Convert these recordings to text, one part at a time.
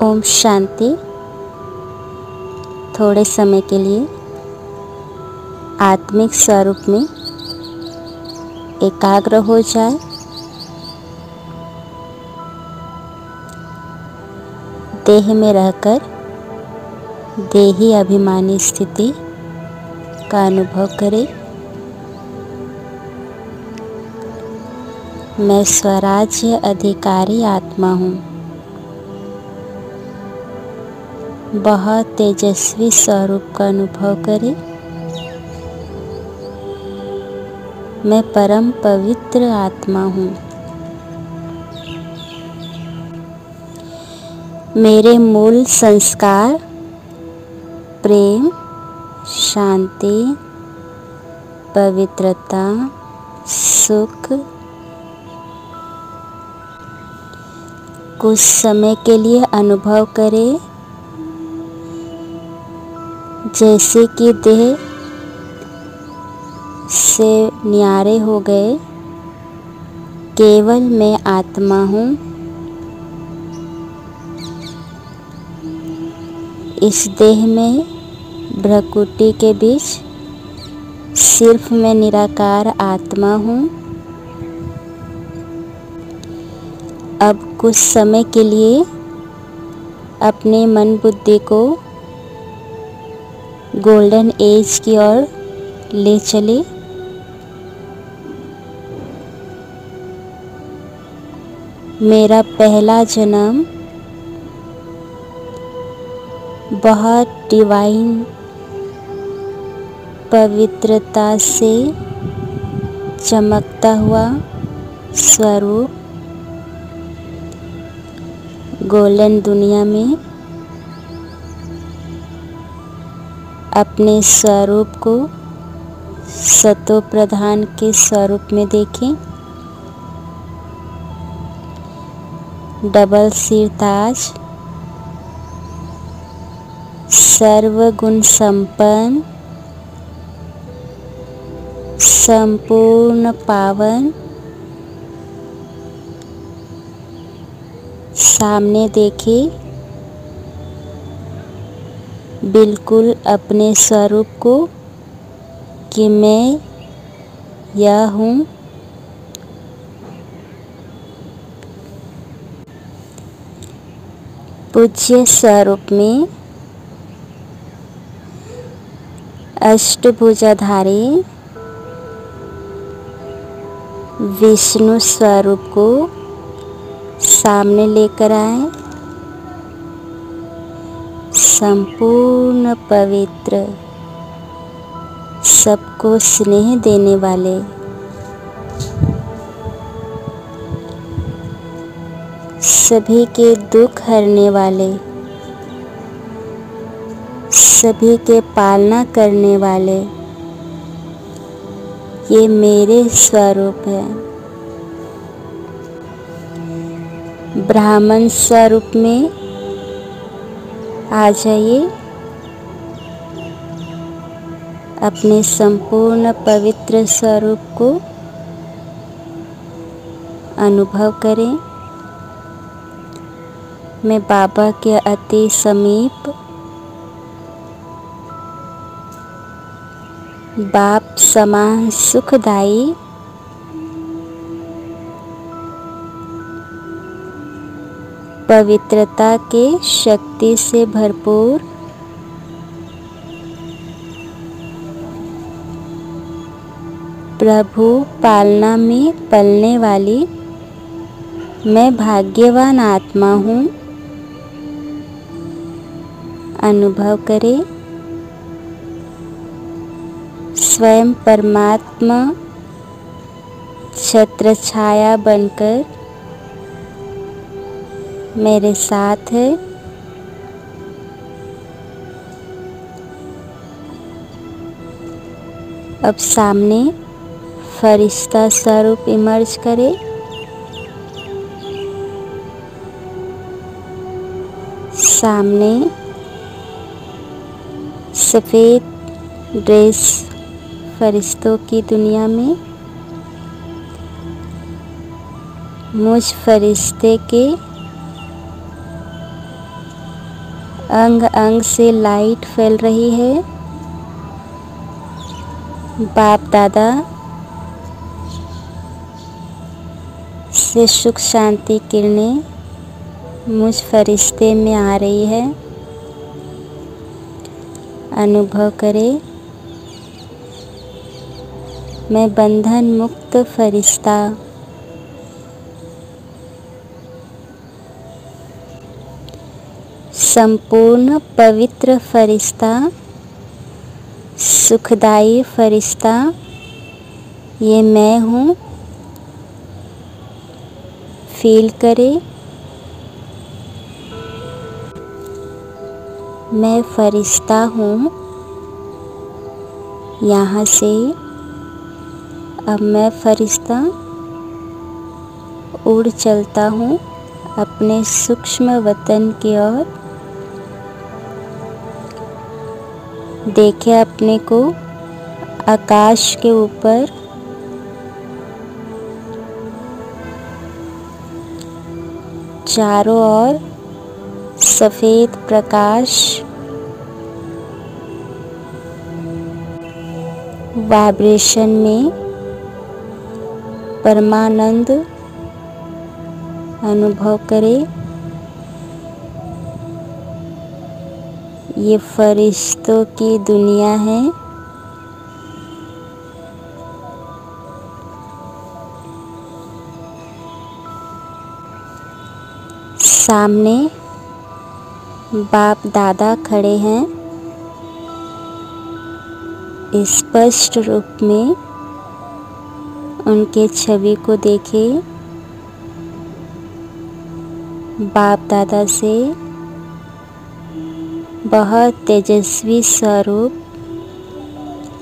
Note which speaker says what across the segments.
Speaker 1: ओम शांति। थोड़े समय के लिए आत्मिक स्वरूप में एकाग्र हो जाए। देह में रहकर देही अभिमानी स्थिति का अनुभव करें। मैं स्वराज्य अधिकारी आत्मा हूँ। बहुत तेजस्वी स्वरूप का अनुभव करें। मैं परम पवित्र आत्मा हूँ। मेरे मूल संस्कार प्रेम, शांति, पवित्रता, सुख। कुछ समय के लिए अनुभव करें जैसे कि देह से न्यारे हो गए। केवल मैं आत्मा हूँ। इस देह में भ्रकुटी के बीच सिर्फ मैं निराकार आत्मा हूँ। अब कुछ समय के लिए अपने मन बुद्धि को गोल्डन एज की ओर ले चले। मेरा पहला जन्म बहुत डिवाइन पवित्रता से चमकता हुआ स्वरूप गोल्डन दुनिया में अपने स्वरूप को सतो प्रधान के स्वरूप में देखें। डबल सिर ताज, सर्वगुण संपन्न, संपूर्ण पावन सामने देखें। बिल्कुल अपने स्वरूप को कि मैं यह हूँ। पूज्य स्वरूप में अष्टभुजाधारी विष्णु स्वरूप को सामने लेकर आए। संपूर्ण पवित्र, सबको स्नेह देने वाले, सभी के दुख हरने वाले, सभी के पालना करने वाले, ये मेरे स्वरूप है। ब्राह्मण स्वरूप में आ जाइए। अपने संपूर्ण पवित्र स्वरूप को अनुभव करें। मैं बाबा के अति समीप बाप समान सुखदायी पवित्रता के शक्ति से भरपूर प्रभु पालना में पलने वाली मैं भाग्यवान आत्मा हूँ। अनुभव करें स्वयं परमात्मा छत्र छाया बनकर मेरे साथ है। अब सामने फरिश्ता स्वरूप इमर्ज करे। सामने सफ़ेद ड्रेस फरिश्तों की दुनिया में मुझ फरिश्ते के अंग अंग से लाइट फैल रही है। बाप दादा से सुख शांति किरणें मुझ फरिश्ते में आ रही है। अनुभव करें, मैं बंधन मुक्त फरिश्ता, संपूर्ण पवित्र फरिश्ता, सुखदाई फरिश्ता, ये मैं हूँ। फील करें, मैं फरिश्ता हूँ। यहाँ से अब मैं फरिश्ता उड़ चलता हूँ अपने सूक्ष्म वतन की ओर। देखें अपने को आकाश के ऊपर। चारों ओर सफ़ेद प्रकाश, वाइब्रेशन में परमानंद अनुभव करें। ये फरिश्तों की दुनिया है। सामने बाप दादा खड़े हैं। स्पष्ट रूप में उनके छवि को देखें। बाप दादा से बहुत तेजस्वी स्वरूप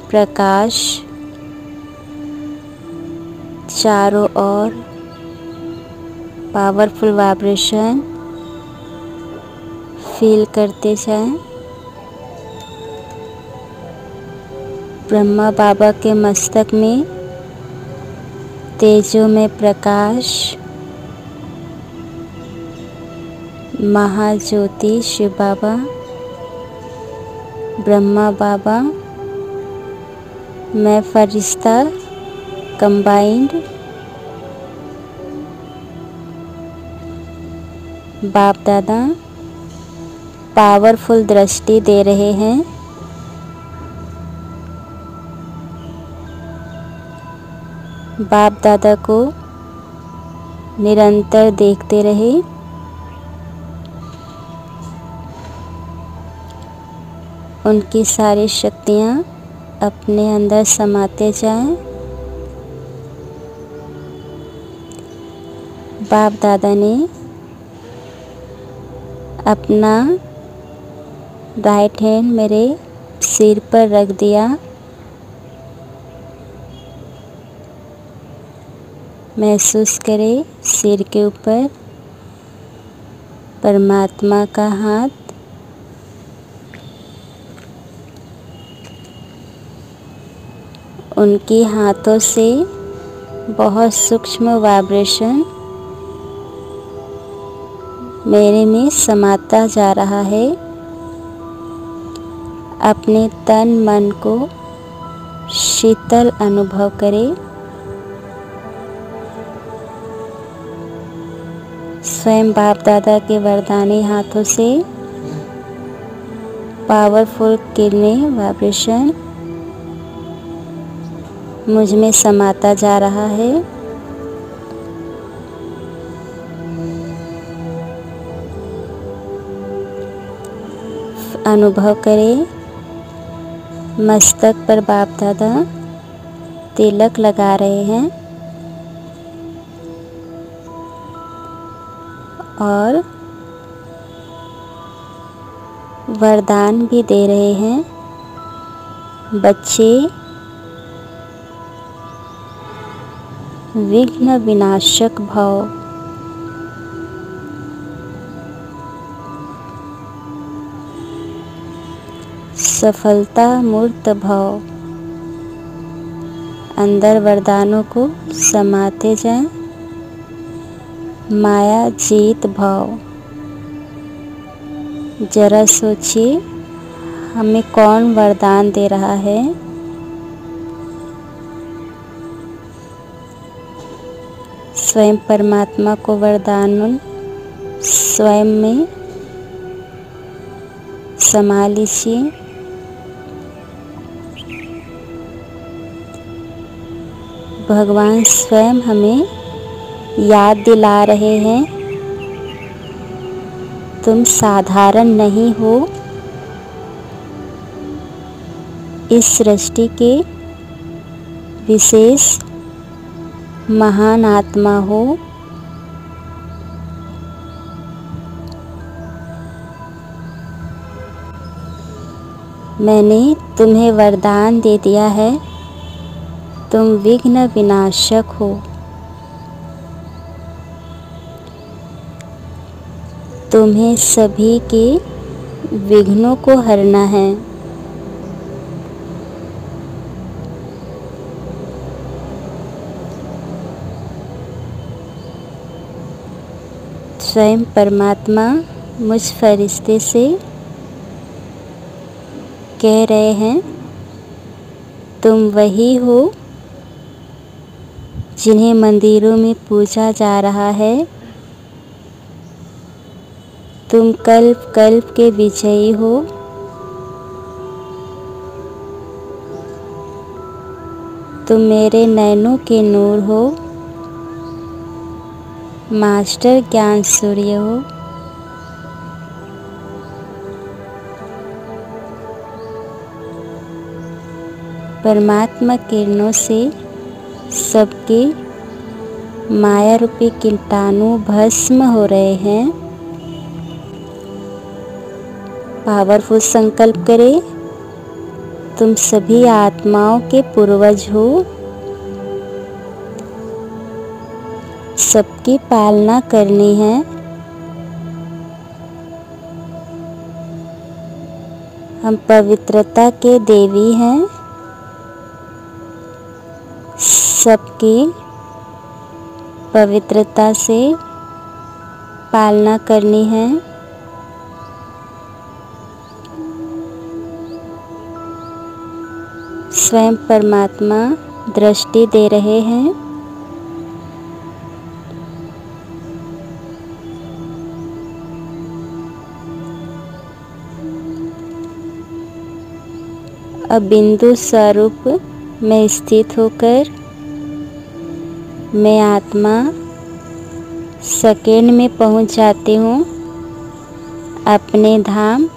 Speaker 1: प्रकाश चारों ओर, पावरफुल वाइब्रेशन फील करते जाएं। ब्रह्मा बाबा के मस्तक में तेजो में प्रकाश, महाज्योति शिव बाबा, ब्रह्मा बाबा, मैं फरिश्ता कंबाइंड। बाप दादा पावरफुल दृष्टि दे रहे हैं। बाप दादा को निरंतर देखते रहे। उनकी सारी शक्तियाँ अपने अंदर समाते जाएं। बाप दादा ने अपना राइट हैंड मेरे सिर पर रख दिया। महसूस करें सिर के ऊपर परमात्मा का हाथ। उनके हाथों से बहुत सूक्ष्म वाइब्रेशन मेरे में समाता जा रहा है। अपने तन मन को शीतल अनुभव करें। स्वयं बाप दादा के वरदानी हाथों से पावरफुल किरणें वाइब्रेशन मुझ में समाता जा रहा है। अनुभव करें मस्तक पर बाप दादा तिलक लगा रहे हैं और वरदान भी दे रहे हैं। बच्चे विघ्न विनाशक भव, सफलता मूर्त भव। अंदर वरदानों को समाते जाएं। माया जीत भव, जरा सोचिए, हमें कौन वरदान दे रहा है। स्वयं परमात्मा को वरदान स्वयं में समा लीजिए। भगवान स्वयं हमें याद दिला रहे हैं, तुम साधारण नहीं हो, इस सृष्टि के विशेष महान आत्मा हो। मैंने तुम्हें वरदान दे दिया है, तुम विघ्न विनाशक हो। तुम्हें सभी के विघ्नों को हरना है। स्वयं परमात्मा मुझ फरिश्ते से कह रहे हैं, तुम वही हो जिन्हें मंदिरों में पूजा जा रहा है। तुम कल्प कल्प के विजयी हो। तुम मेरे नैनों के नूर हो, मास्टर ज्ञान सूर्य हो। परमात्मा किरणों से सबके माया रूपी कीटाणु भस्म हो रहे हैं। पावरफुल संकल्प करें, तुम सभी आत्माओं के पूर्वज हो, सबकी पालना करनी है। हम पवित्रता के देवी हैं, सबकी पवित्रता से पालना करनी है। स्वयं परमात्मा दृष्टि दे रहे हैं। अब बिंदु स्वरूप में स्थित होकर मैं आत्मा सेकेंड में पहुंच जाती हूँ अपने धाम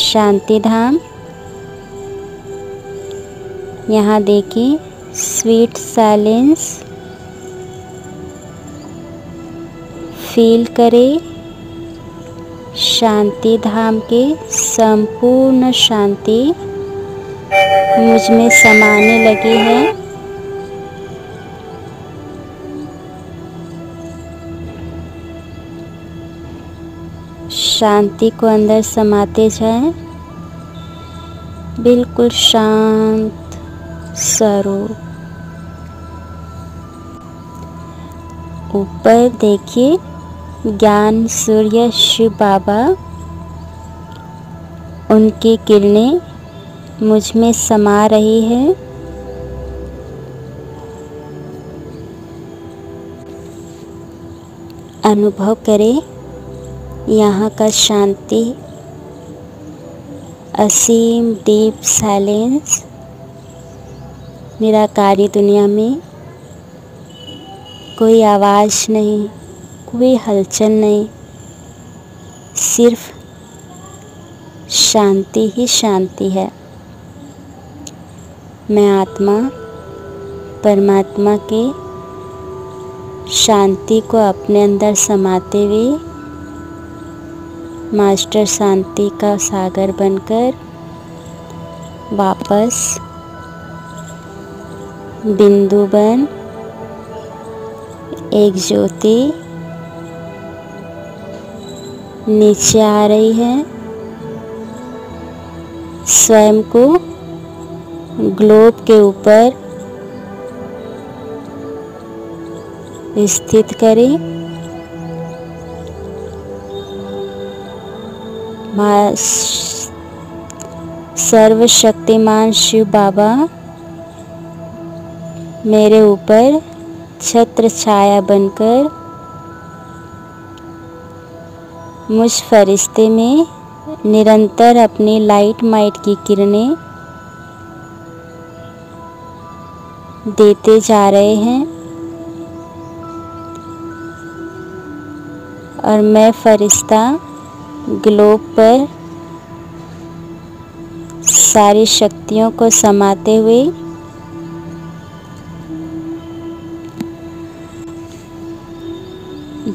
Speaker 1: शांति धाम। यहाँ देखिए स्वीट साइलेंस फील करें, शांति धाम के संपूर्ण शांति मुझ में समाने लगी है। शांति को अंदर समाते जाएं, बिल्कुल शांत स्वरूप। ऊपर देखिए ज्ञान सूर्य शिव बाबा, उनकी किरणें मुझ में समा रही है। अनुभव करें यहाँ का शांति, असीम डीप साइलेंस। निराकारी दुनिया में कोई आवाज़ नहीं, कोई हलचल नहीं, सिर्फ शांति ही शांति है। मैं आत्मा परमात्मा के शांति को अपने अंदर समाते हुए मास्टर शांति का सागर बनकर वापस बिंदु बन एक ज्योति नीचे आ रही है। स्वयं को ग्लोब के ऊपर स्थित करें। माँ सर्वशक्तिमान शिव बाबा मेरे ऊपर छत्र छाया बनकर मुझ फरिश्ते में निरंतर अपनी लाइट माइट की किरणें देते जा रहे हैं और मैं फरिश्ता ग्लोब पर सारी शक्तियों को समाते हुए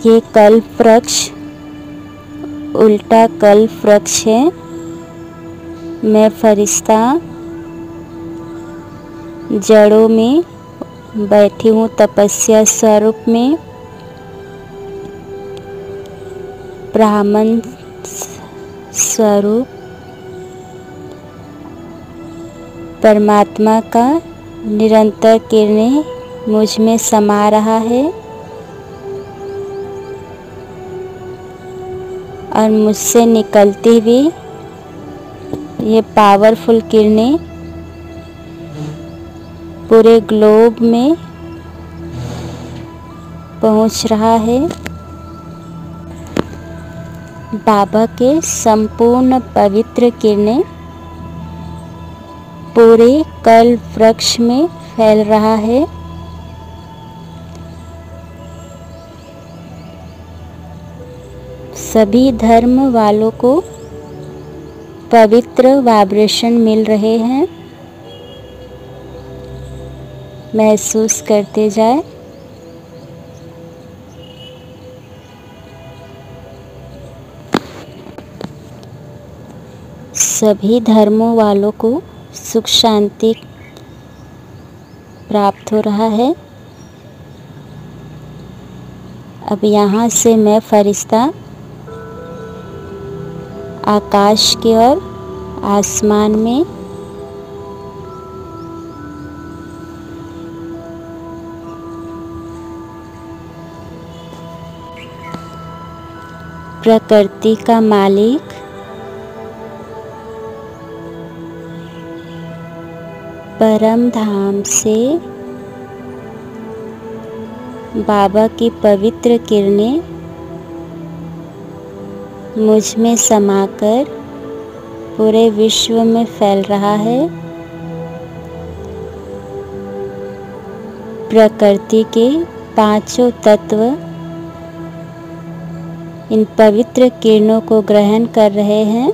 Speaker 1: ये कल्प वृक्ष उल्टा कल्प वृक्ष है। मैं फरिश्ता जड़ों में बैठी हूँ तपस्या स्वरूप में, ब्राह्मण स्वरूप परमात्मा का निरंतर किरणें मुझ में समा रहा है और मुझसे निकलती हुई ये पावरफुल किरणें पूरे ग्लोब में पहुंच रहा है। बाबा के संपूर्ण पवित्र किरणें पूरे कल्प वृक्ष में फैल रहा है। सभी धर्म वालों को पवित्र वाइब्रेशन मिल रहे हैं। महसूस करते जाए। सभी धर्मों वालों को सुख शांति प्राप्त हो रहा है। अब यहाँ से मैं फरिश्ता आकाश की ओर आसमान में प्रकृति का मालिक परम धाम से बाबा की पवित्र किरणें मुझ में समाकर पूरे विश्व में फैल रहा है। प्रकृति के पांचों तत्व इन पवित्र किरणों को ग्रहण कर रहे हैं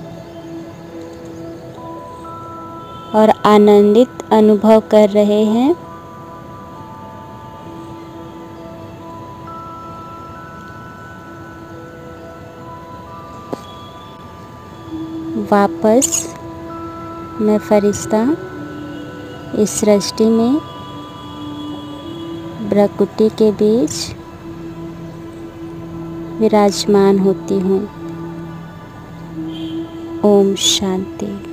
Speaker 1: और आनंदित अनुभव कर रहे हैं। वापस मैं फरिश्ता इस सृष्टि में प्रकृति के बीच विराजमान होती हूँ। ओम शांति।